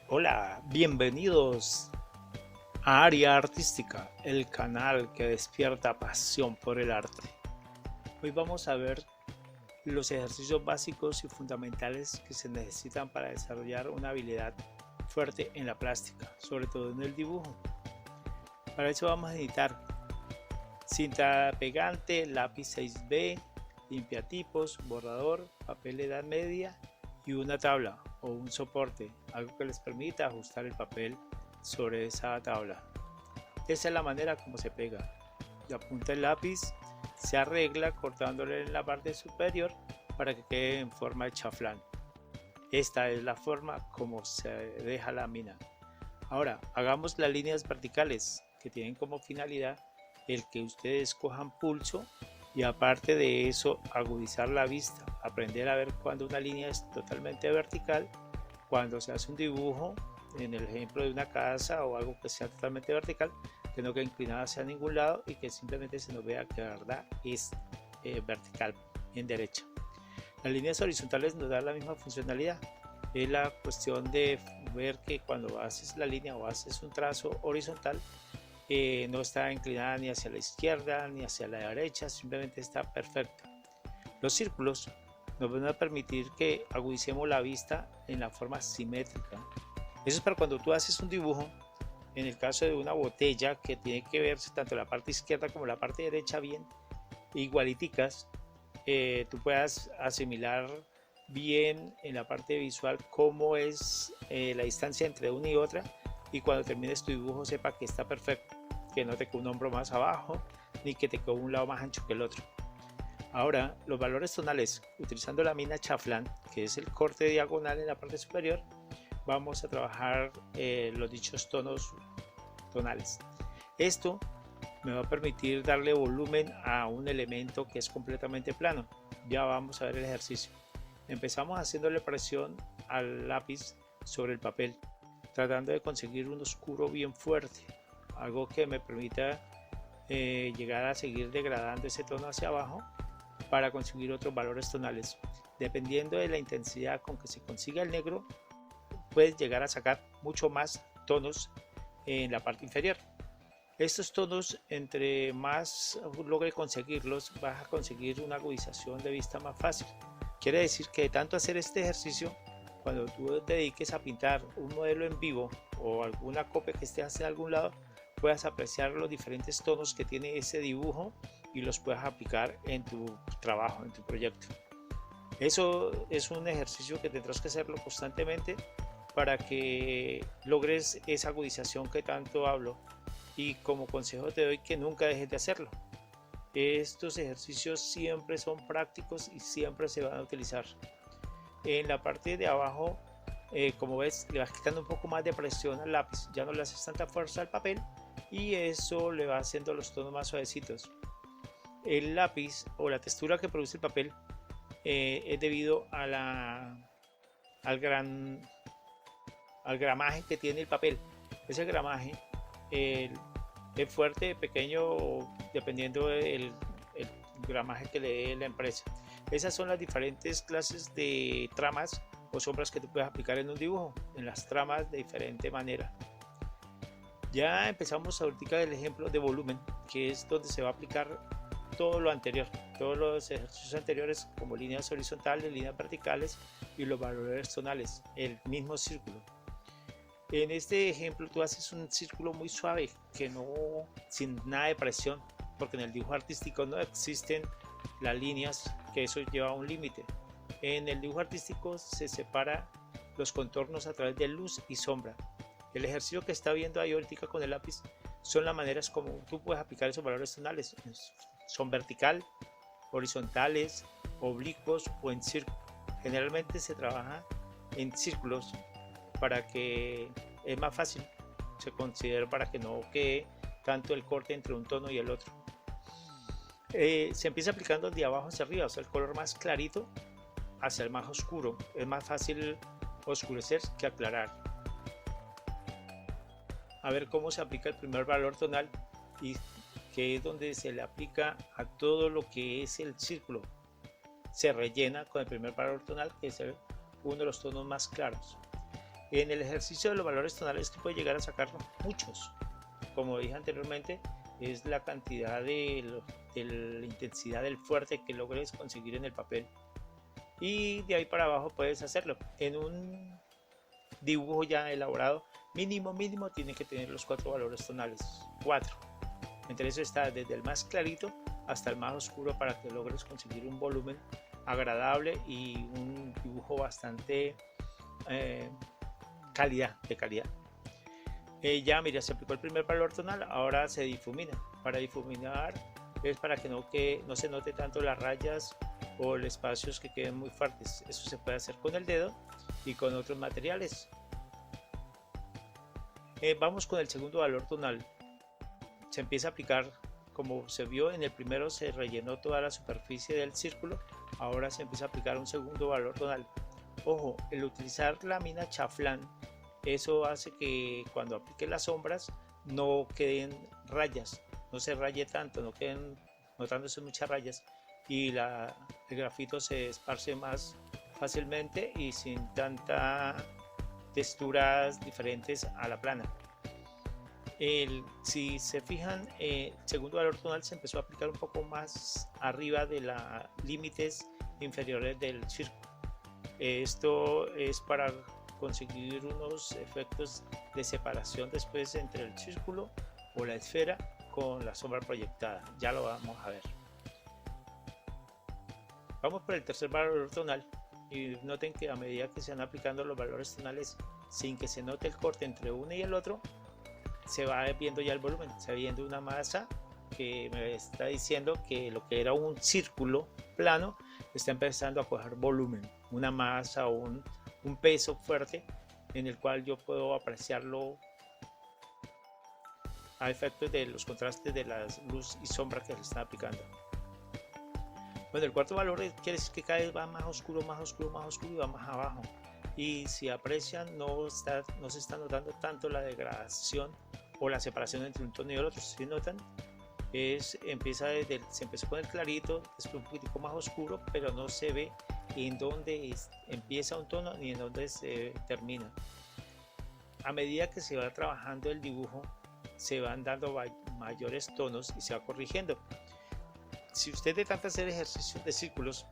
Hola, bienvenidos a Área Artística, el canal que despierta pasión por el arte. Hoy vamos a ver los ejercicios básicos y fundamentales que se necesitan para desarrollar una habilidad fuerte en la plástica, sobre todo en el dibujo. Para eso vamos a necesitar cinta pegante, lápiz 6B, limpiatipos, borrador, papel de edad media y una tabla o un soporte, algo que les permita ajustar el papel sobre esa tabla. Esa es la manera como se pega. La punta del lápiz se arregla cortándole en la parte superior para que quede en forma de chaflán. Esta es la forma como se deja la mina. Ahora, hagamos las líneas verticales que tienen como finalidad el que ustedes cojan pulso y aparte de eso agudizar la vista, aprender a ver cuando una línea es totalmente vertical, cuando se hace un dibujo, en el ejemplo de una casa o algo que sea totalmente vertical, que no quede inclinada hacia ningún lado y que simplemente se nos vea que la verdad es vertical en derecha. Las líneas horizontales nos dan la misma funcionalidad. Es la cuestión de ver que cuando haces la línea o haces un trazo horizontal, no está inclinada ni hacia la izquierda ni hacia la derecha, simplemente está perfecta. Los círculos nos van a permitir que agudicemos la vista en la forma simétrica. Eso es para cuando tú haces un dibujo, en el caso de una botella que tiene que verse tanto la parte izquierda como la parte derecha bien igualiticas, tú puedas asimilar bien en la parte visual cómo es la distancia entre una y otra y cuando termines tu dibujo sepa que está perfecto, que no te quede un hombro más abajo ni que te quede un lado más ancho que el otro. Ahora, los valores tonales, utilizando la mina chaflán, que es el corte diagonal en la parte superior, vamos a trabajar los dichos tonos tonales. Esto me va a permitir darle volumen a un elemento que es completamente plano. Ya vamos a ver el ejercicio. Empezamos haciéndole presión al lápiz sobre el papel, tratando de conseguir un oscuro bien fuerte, algo que me permita llegar a seguir degradando ese tono hacia abajo para conseguir otros valores tonales. Dependiendo de la intensidad con que se consiga el negro, puedes llegar a sacar mucho más tonos en la parte inferior. Estos tonos, entre más logre conseguirlos, vas a conseguir una agudización de vista más fácil. Quiere decir que de tanto hacer este ejercicio, cuando tú te dediques a pintar un modelo en vivo o alguna copia que estés en algún lado, puedas apreciar los diferentes tonos que tiene ese dibujo y los puedas aplicar en tu trabajo, en tu proyecto. Eso es un ejercicio que tendrás que hacerlo constantemente para que logres esa agudización que tanto hablo y como consejo te doy que nunca dejes de hacerlo. Estos ejercicios siempre son prácticos y siempre se van a utilizar. En la parte de abajo, como ves, le vas quitando un poco más de presión al lápiz, ya no le haces tanta fuerza al papel y eso le va haciendo los tonos más suavecitos. El lápiz o la textura que produce el papel es debido a al, gran, al gramaje que tiene el papel. Ese gramaje eh, es fuerte, pequeño, dependiendo el gramaje que le dé la empresa. Esas son las diferentes clases de tramas o sombras que tú puedes aplicar en un dibujo, en las tramas de diferente manera. Ya empezamos ahorita el ejemplo de volumen, que es donde se va a aplicar todo lo anterior, todos los ejercicios anteriores como líneas horizontales, líneas verticales y los valores tonales, el mismo círculo. En este ejemplo tú haces un círculo muy suave, que no, sin nada de presión, porque en el dibujo artístico no existen las líneas, que eso lleva a un límite. En el dibujo artístico se separa los contornos a través de luz y sombra. El ejercicio que está viendo ahí ahorita con el lápiz son las maneras como tú puedes aplicar esos valores tonales. Son vertical, horizontales, oblicuos o en círculo. Generalmente se trabaja en círculos para que es más fácil, se considera para que no quede tanto el corte entre un tono y el otro. Se empieza aplicando de abajo hacia arriba, o sea, el color más clarito hacia el más oscuro. Es más fácil oscurecer que aclarar. A ver cómo se aplica el primer valor tonal y que es donde se le aplica a todo lo que es el círculo. Se rellena con el primer valor tonal, que es uno de los tonos más claros. En el ejercicio de los valores tonales tú puedes llegar a sacar muchos. Como dije anteriormente, es la cantidad de la intensidad del fuerte que logres conseguir en el papel. Y de ahí para abajo puedes hacerlo. En un dibujo ya elaborado, mínimo tiene que tener los 4 valores tonales. 4. Entre eso está desde el más clarito hasta el más oscuro para que logres conseguir un volumen agradable y un dibujo bastante de calidad. Ya mira, se aplicó el primer valor tonal, ahora se difumina. Para difuminar es para que no se note tanto las rayas o los espacios que queden muy fuertes. Eso se puede hacer con el dedo y con otros materiales. Vamos con el segundo valor tonal. Se empieza a aplicar, como se vio en el primero, se rellenó toda la superficie del círculo. Ahora se empieza a aplicar un segundo valor tonal. Ojo, el utilizar lámina chaflán, eso hace que cuando aplique las sombras no queden rayas, no se raye tanto, no queden notándose muchas rayas y el grafito se esparce más fácilmente y sin tanta texturas diferentes a la plana. Si se fijan, el segundo valor tonal se empezó a aplicar un poco más arriba de los límites inferiores del círculo. Esto es para conseguir unos efectos de separación después entre el círculo o la esfera con la sombra proyectada. Ya lo vamos a ver. Vamos por el tercer valor tonal y noten que a medida que se van aplicando los valores tonales sin que se note el corte entre uno y el otro, se va viendo ya el volumen, se va viendo una masa que me está diciendo que lo que era un círculo plano está empezando a coger volumen, una masa o un peso fuerte en el cual yo puedo apreciarlo a efectos de los contrastes de las luz y sombra que se están aplicando. Bueno, el cuarto valor quiere decir que cada vez va más oscuro y va más abajo. Y si aprecian, no se está notando tanto la degradación o la separación entre un tono y el otro. Si notan, se empezó con el clarito, después un poquitico más oscuro, pero no se ve en dónde empieza un tono ni en dónde se termina. A medida que se va trabajando el dibujo, se van dando mayores tonos y se va corrigiendo. Si usted de tanto hacer ejercicios de círculos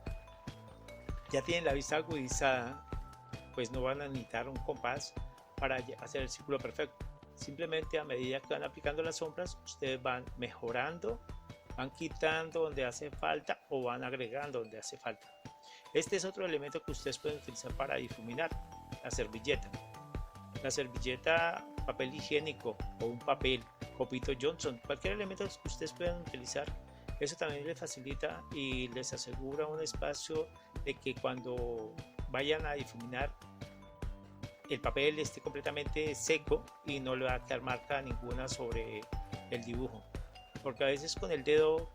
ya tienen la vista agudizada, pues no van a necesitar un compás para hacer el círculo perfecto. Simplemente a medida que van aplicando las sombras, ustedes van mejorando, van quitando donde hace falta o van agregando donde hace falta. Este es otro elemento que ustedes pueden utilizar para difuminar: la servilleta. La servilleta, papel higiénico o un papel, copito Johnson, cualquier elemento que ustedes puedan utilizar. Eso también les facilita y les asegura un espacio de que cuando vayan a difuminar el papel esté completamente seco y no le va a quedar marca ninguna sobre el dibujo, porque a veces con el dedo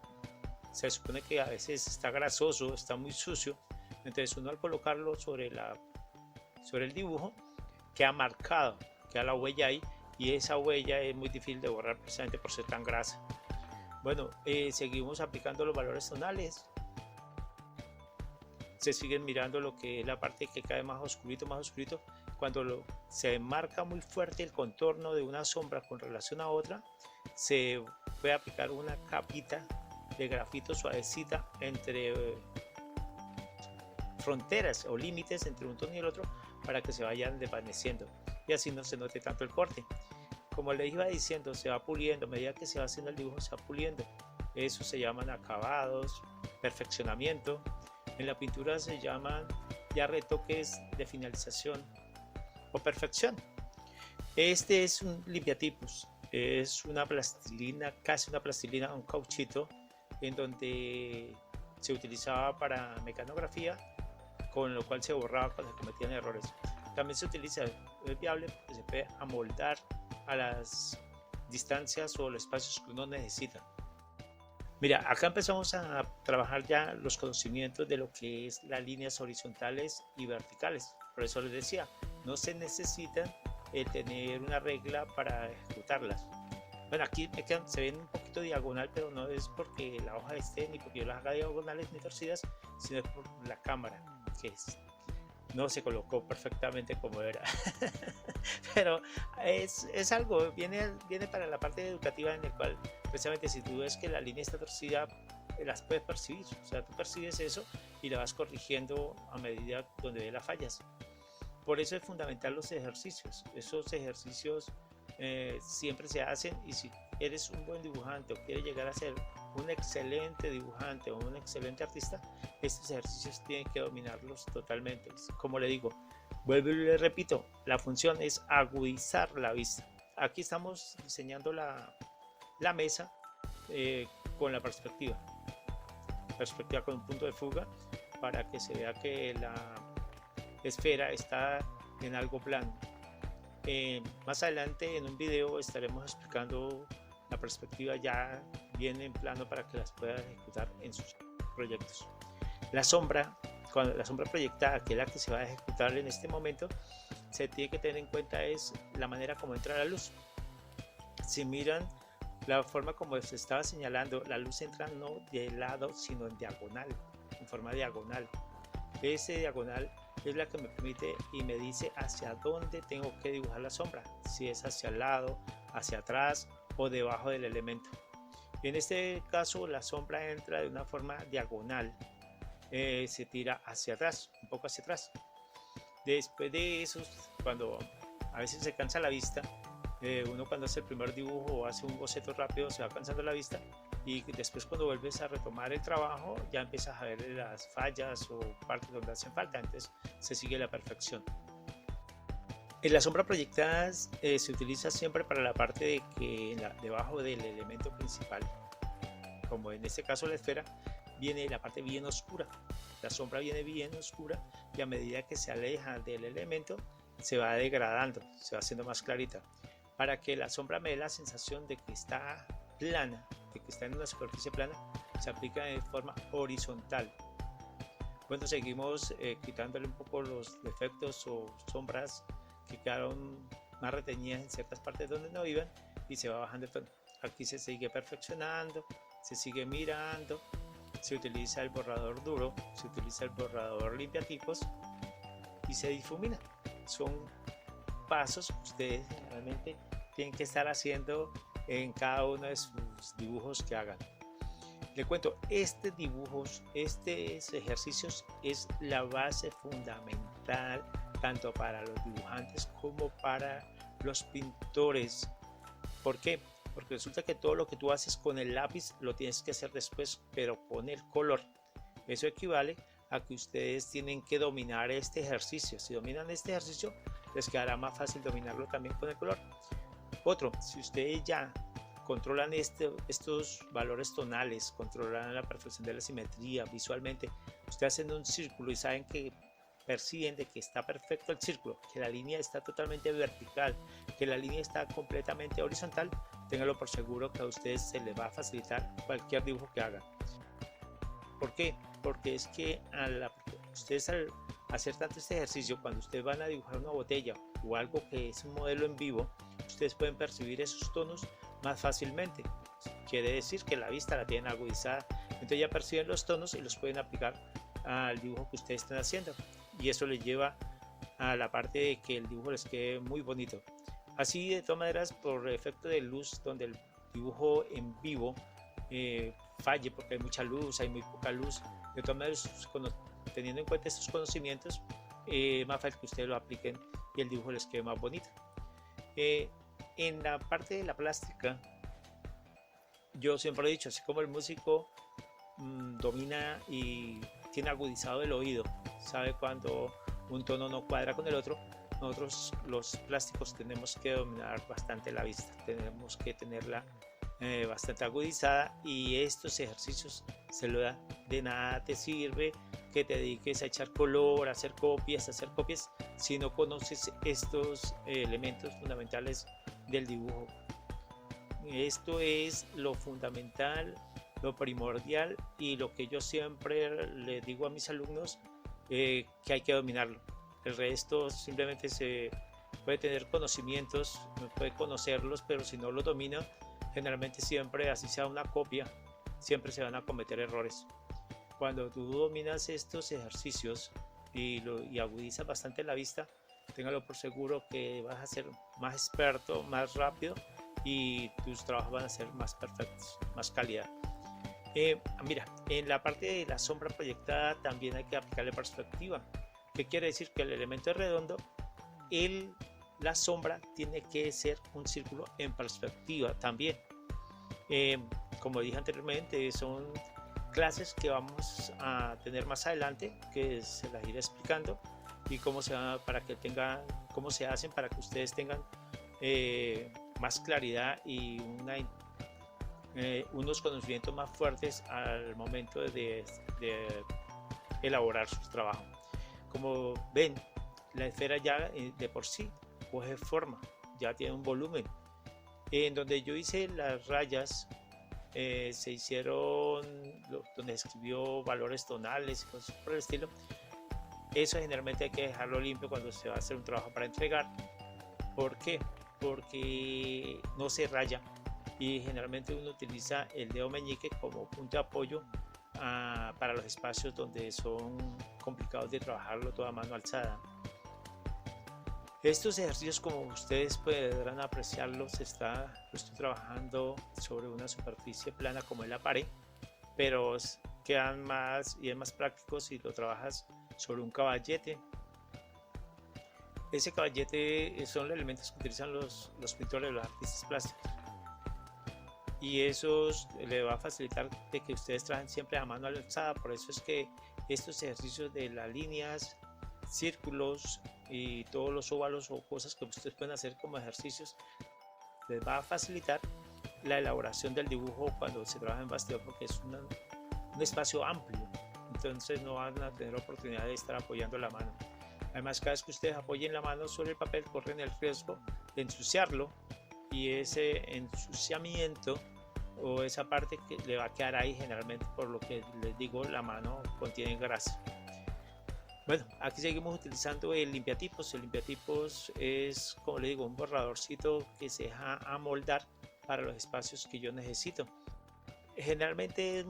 se supone que a veces está grasoso, está muy sucio, entonces uno al colocarlo sobre el dibujo queda marcado, queda la huella ahí, y esa huella es muy difícil de borrar precisamente por ser tan grasa. Bueno, seguimos aplicando los valores tonales. Se siguen mirando lo que es la parte que cae más oscurito. Cuando se marca muy fuerte el contorno de una sombra con relación a otra, se puede aplicar una capita de grafito suavecita entre fronteras o límites entre un tono y el otro para que se vayan desvaneciendo y así no se note tanto el corte. Como les iba diciendo, se va puliendo, a medida que se va haciendo el dibujo se va puliendo. Eso se llaman acabados, perfeccionamiento. En la pintura se llaman ya retoques de finalización o perfección. Este es un limpiatipos, es una plastilina, casi una plastilina, un cauchito, en donde se utilizaba para mecanografía, con lo cual se borraba cuando se cometían errores. También se utiliza, es viable porque se puede amoldar a las distancias o los espacios que uno necesita. Mira, acá empezamos a trabajar ya los conocimientos de lo que es las líneas horizontales y verticales. Por eso les decía, no se necesita tener una regla para ejecutarlas. Bueno, aquí se ven un poquito diagonal, pero no es porque la hoja esté ni porque yo las haga diagonales ni torcidas, sino es por la cámara que es. no se colocó perfectamente como era. Pero es algo, viene para la parte educativa en el cual precisamente si tú ves que la línea está torcida, las puedes percibir, o sea, tú percibes eso y la vas corrigiendo a medida donde ve las fallas. Por eso es fundamental los ejercicios. Esos ejercicios siempre se hacen, y si eres un buen dibujante o quieres llegar a ser un excelente dibujante o un excelente artista, estos ejercicios tienen que dominarlos totalmente. Como le digo, vuelvo y le repito, la función es agudizar la vista. Aquí estamos diseñando la mesa con la perspectiva con un punto de fuga para que se vea que la esfera está en algo plano. Más adelante en un video estaremos explicando la perspectiva ya bien en plano para que las puedan ejecutar en sus proyectos. La sombra, cuando la sombra proyectada, que es la que se va a ejecutar en este momento, se tiene que tener en cuenta es la manera como entra la luz. Si miran la forma como se estaba señalando, la luz entra no de lado sino en diagonal, en forma diagonal. Ese diagonal es la que me permite y me dice hacia dónde tengo que dibujar la sombra, si es hacia el lado, hacia atrás o debajo del elemento. En este caso la sombra entra de una forma diagonal, se tira hacia atrás, un poco hacia atrás. Después de eso, cuando a veces se cansa la vista, uno cuando hace el primer dibujo o hace un boceto rápido se va cansando la vista, y después cuando vuelves a retomar el trabajo ya empiezas a ver las fallas o partes donde hacen falta, entonces se sigue la perfección. En la sombra proyectada se utiliza siempre para la parte de que debajo del elemento principal, como en este caso la esfera, viene la parte bien oscura. La sombra viene bien oscura y a medida que se aleja del elemento se va degradando, se va haciendo más clarita, para que la sombra me dé la sensación de que está plana, de que está en una superficie plana. Se aplica de forma horizontal. Bueno, seguimos quitándole un poco los defectos o sombras que quedaron más retenidas en ciertas partes donde no iban, y se va bajando el tono. Aquí se sigue perfeccionando, se sigue mirando, se utiliza el borrador duro, se utiliza el borrador limpiatipos y se difumina. Son pasos que ustedes generalmente tienen que estar haciendo en cada uno de sus dibujos que hagan. Le cuento, estos ejercicios es la base fundamental tanto para los dibujantes como para los pintores. ¿Por qué? Porque resulta que todo lo que tú haces con el lápiz lo tienes que hacer después, pero con el color. Eso equivale a que ustedes tienen que dominar este ejercicio. Si dominan este ejercicio, les quedará más fácil dominarlo también con el color. Otro, si ustedes ya controlan estos valores tonales, controlan la perfección de la simetría visualmente, ustedes hacen un círculo y saben que perciben de que está perfecto el círculo, que la línea está totalmente vertical, que la línea está completamente horizontal, ténganlo por seguro que a ustedes se les va a facilitar cualquier dibujo que hagan. ¿Por qué? Porque es que ustedes al hacer tanto este ejercicio, cuando ustedes van a dibujar una botella o algo que es un modelo en vivo, ustedes pueden percibir esos tonos más fácilmente. Quiere decir que la vista la tienen agudizada, entonces ya perciben los tonos y los pueden aplicar al dibujo que ustedes están haciendo, y eso les lleva a la parte de que el dibujo les quede muy bonito. Así, de todas maneras, por efecto de luz, donde el dibujo en vivo falle porque hay mucha luz, hay muy poca luz, de todas maneras, teniendo en cuenta estos conocimientos, más fácil que ustedes lo apliquen y el dibujo les quede más bonito. En la parte de la plástica, yo siempre he dicho, así como el músico domina y tiene agudizado el oído, sabe cuando un tono no cuadra con el otro, nosotros los plásticos tenemos que dominar bastante la vista, tenemos que tenerla bastante agudizada, y estos ejercicios se lo dan. De nada te sirve que te dediques a echar color, a hacer copias, si no conoces estos elementos fundamentales del dibujo. Esto es lo fundamental, lo primordial, y lo que yo siempre le digo a mis alumnos, que hay que dominarlo. El resto simplemente se puede tener conocimientos, puede conocerlos, pero si no lo domina, generalmente siempre, así sea una copia, siempre se van a cometer errores. Cuando tú dominas estos ejercicios, y agudizas bastante la vista, téngalo por seguro que vas a ser más experto, más rápido y tus trabajos van a ser más perfectos, más calidad. Mira, en la parte de la sombra proyectada también hay que aplicarle perspectiva. ¿Qué quiere decir? Que el elemento es redondo, la sombra tiene que ser un círculo en perspectiva también. Como dije anteriormente, son clases que vamos a tener más adelante, que se las iré explicando y cómo se hacen para que ustedes tengan más claridad y unos conocimientos más fuertes al momento de elaborar su trabajo. Como ven, la esfera ya de por sí coge forma, ya tiene un volumen. En donde yo hice las rayas, se hicieron donde escribió valores tonales y cosas por el estilo. Eso generalmente hay que dejarlo limpio cuando se va a hacer un trabajo para entregar. ¿Por qué? Porque no se raya y generalmente uno utiliza el dedo meñique como punto de apoyo para los espacios donde son complicados de trabajarlo toda mano alzada. Estos ejercicios, como ustedes podrán apreciarlos, lo estoy trabajando sobre una superficie plana como es la pared, pero quedan más y es más práctico si lo trabajas sobre un caballete. Ese caballete son los elementos que utilizan los pintores, los artistas plásticos, y eso le va a facilitar de que ustedes trabajen siempre a mano alzada. Por eso es que estos ejercicios de las líneas, círculos y todos los óvalos o cosas que ustedes pueden hacer como ejercicios les va a facilitar la elaboración del dibujo cuando se trabaja en bastidor, porque es un espacio amplio, entonces no van a tener oportunidad de estar apoyando la mano. Además, cada vez que ustedes apoyen la mano sobre el papel corren el riesgo de ensuciarlo, y ese ensuciamiento o esa parte que le va a quedar ahí, generalmente por lo que les digo, la mano contiene grasa. Bueno, aquí seguimos utilizando el limpiatipos. El limpiatipos es, como le digo, un borradorcito que se deja amoldar para los espacios que yo necesito. Generalmente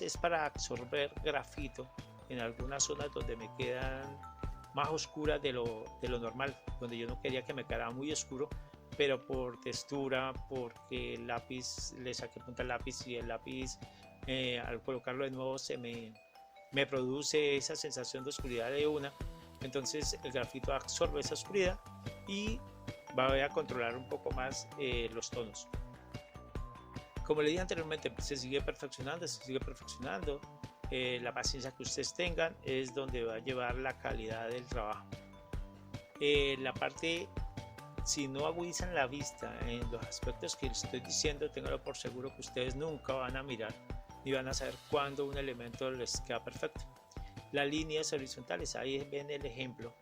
es para absorber grafito en algunas zonas donde me quedan más oscuras de lo normal, donde yo no quería que me quedara muy oscuro, pero por textura, porque el lápiz, le saqué punta al lápiz y el lápiz al colocarlo de nuevo me produce esa sensación de oscuridad de una. Entonces el grafito absorbe esa oscuridad y va a controlar un poco más los tonos. Como le dije anteriormente, se sigue perfeccionando. La paciencia que ustedes tengan es donde va a llevar la calidad del trabajo. La parte, si no agudizan la vista en los aspectos que les estoy diciendo, ténganlo por seguro que ustedes nunca van a mirar y van a saber cuándo un elemento les queda perfecto. Las líneas horizontales, ahí ven el ejemplo,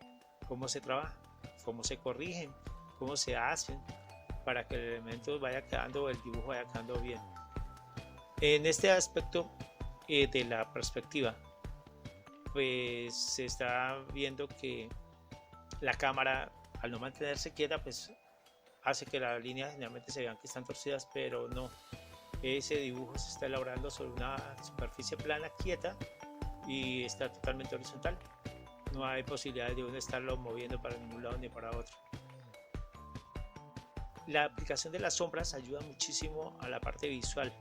cómo se trabaja, cómo se corrigen, cómo se hacen para que el elemento vaya quedando, el dibujo vaya quedando bien. En este aspecto de la perspectiva, pues se está viendo que la cámara, al no mantenerse quieta, pues hace que las líneas generalmente se vean que están torcidas, pero no. Ese dibujo se está elaborando sobre una superficie plana, quieta, y está totalmente horizontal. No hay posibilidad de uno estarlo moviendo para ningún lado ni para otro. La aplicación de las sombras ayuda muchísimo a la parte visual.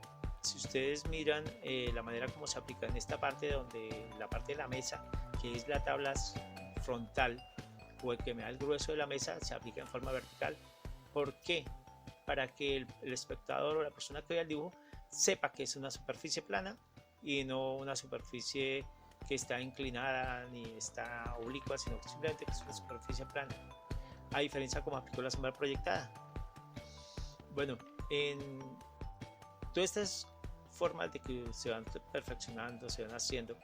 Si ustedes miran la manera como se aplica en esta parte, donde la parte de la mesa, que es la tabla frontal o el que me da el grueso de la mesa, se aplica en forma vertical. ¿Por qué? Para que el espectador o la persona que vea el dibujo sepa que es una superficie plana y no una superficie que está inclinada ni está oblicua, sino que simplemente que es una superficie plana. A diferencia como aplicó la sombra proyectada. Bueno, en todas estas formas de que se van perfeccionando, se van haciendo,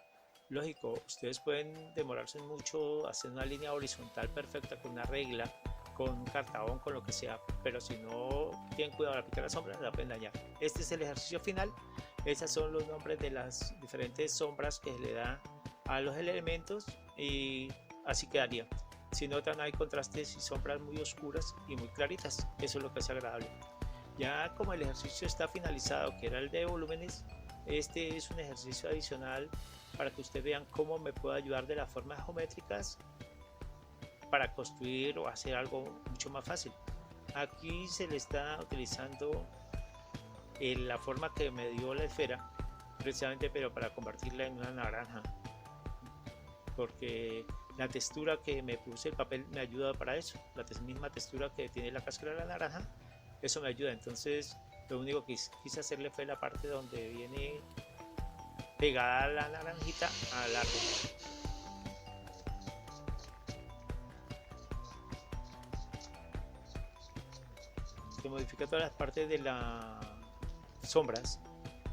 lógico, ustedes pueden demorarse mucho haciendo una línea horizontal perfecta con una regla, con un cartabón, con lo que sea, pero si no tienen cuidado al aplicar la sombra, la pueden dañar. Este es el ejercicio final. Esos son los nombres de las diferentes sombras que se le da a los elementos y así quedaría. Si notan, hay contrastes y sombras muy oscuras y muy claritas. Eso es lo que hace agradable. Ya como el ejercicio está finalizado, que era el de volúmenes, este es un ejercicio adicional para que ustedes vean cómo me puedo ayudar de las formas geométricas para construir o hacer algo mucho más fácil. Aquí se le está utilizando la forma que me dio la esfera, precisamente pero para convertirla en una naranja, porque la textura que me puse el papel me ayuda para eso, la misma textura que tiene la cáscara de la naranja, eso me ayuda. Entonces lo único que quise hacerle fue la parte donde viene pegada la naranjita al árbol. Se modifica todas las partes de las sombras,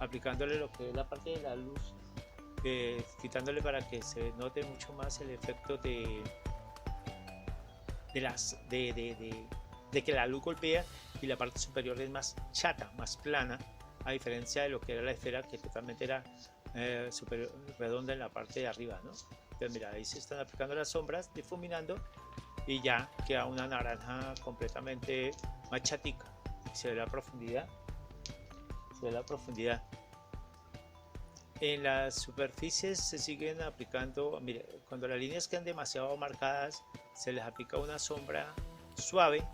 aplicándole lo que es la parte de la luz, quitándole para que se note mucho más el efecto de que la luz golpea y la parte superior es más chata, más plana, a diferencia de lo que era la esfera, que totalmente era super redonda en la parte de arriba, ¿no? Entonces mira, ahí se están aplicando las sombras, difuminando, y ya queda una naranja completamente más chatica. Se ve la profundidad, se ve la profundidad. En las superficies se siguen aplicando, mire, cuando las líneas quedan demasiado marcadas, se les aplica una sombra suave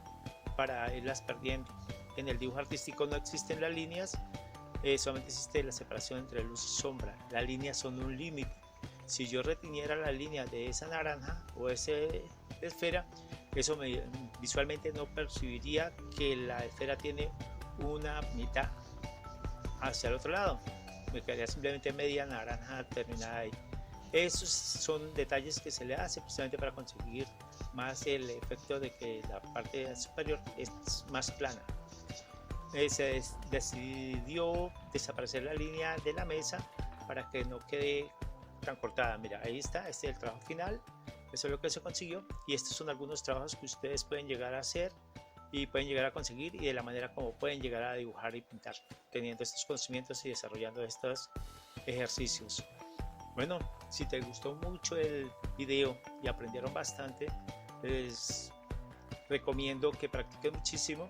para irlas perdiendo. En el dibujo artístico no existen las líneas, solamente existe la separación entre luz y sombra. Las líneas son un límite. Si yo reteniera la línea de esa naranja o esa esfera, eso visualmente no percibiría que la esfera tiene una mitad hacia el otro lado. Me quedaría simplemente media naranja terminada ahí. Esos son detalles que se le hace precisamente para conseguir más el efecto de que la parte superior es más plana. Se decidió desaparecer la línea de la mesa para que no quede tan cortada. Mira, ahí está, este es el trabajo final, eso es lo que se consiguió, y estos son algunos trabajos que ustedes pueden llegar a hacer y pueden llegar a conseguir, y de la manera como pueden llegar a dibujar y pintar teniendo estos conocimientos y desarrollando estos ejercicios. Bueno, si te gustó mucho el video y aprendieron bastante, les recomiendo que practiquen muchísimo.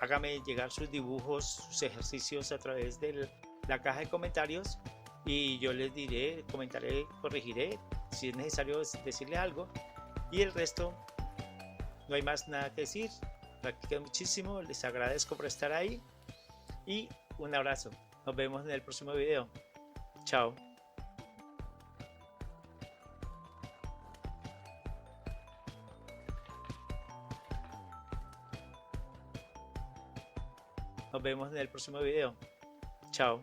Hágame llegar sus dibujos, sus ejercicios a través de la caja de comentarios, y yo les diré, comentaré, corregiré si es necesario decirle algo, y el resto no hay más nada que decir. Practiquen muchísimo, les agradezco por estar ahí y un abrazo. Nos vemos en el próximo video. Chao. Nos vemos en el próximo video. Chao.